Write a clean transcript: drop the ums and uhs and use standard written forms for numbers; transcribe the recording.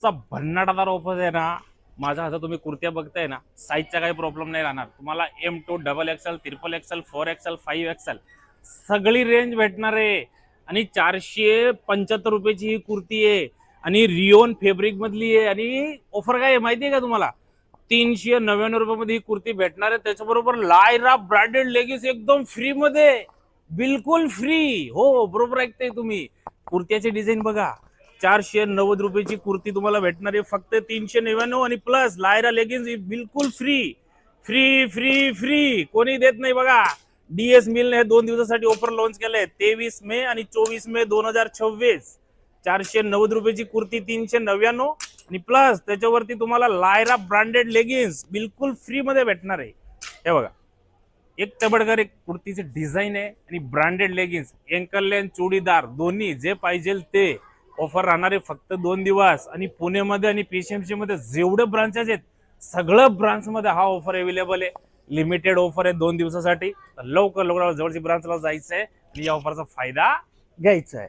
चा भन्नाटादार ऑफर आहे ना. माझ्या हातात तुम्ही कुर्त्या बघताय ना, साईजचा काही प्रॉब्लेम नाही राहणार तुम्हाला. M2 double XL, triple XL, 4XL, 5XL सगळी रेंज भेटणार आहे. आणि 475 रुपयाची ही कुर्ती आहे आणि रिओन फॅब्रिक मधली आहे. आणि ऑफर काय आहे माहिती आहे का तुम्हाला? 399 रुपयामध्ये ही कुर्ती भेटणार आहे. त्याच्याबरोबर लायरा ब्रँडेड लेगिन्स एकदम फ्री मध्ये, बिलकुल फ्री. हो बरोबर ऐकताय तुम्ही. कुर्त्याचे डिझाईन बघा. 490 रुपयाची कुर्ती तुम्हाला भेटणार आहे फक्त 399 आणि प्लस लायरा लेगिन्स बिलकुल फ्री फ्री फ्री फ्री. कोणी देत नाही बघा. DS मिल ने 2 दिवसासाठी ऑफर लॉन्च केलंय 23 मे आणि 24 मे 2026. 490 रुपयाची कुर्ती 399 आणि प्लस त्याच्यावरती तुम्हाला लायरा ब्रँडेड लेगिन्स बिलकुल फ्री मध्ये भेटणार आहे. हे बघा, एक तबडकर एक कुर्तीचे डिझाईन आहे आणि branded leggings, ankle length, churidar दोन्ही जे पाहिजे ते. ऑफर राहणार आहे फक्त 2 दिवस आणि पुण्यामध्ये आणि PCMC मध्ये जेवढे ब्रांचेस आहेत सगळं ब्रांच मध्ये हा ऑफर अवेलेबल आहे. लिमिटेड ऑफर आहे 2 दिवसासाठी. लवकर लवकर जवळची ब्रांचला जायचं आहे आणि या ऑफरचा फायदा घ्यायचा आहे.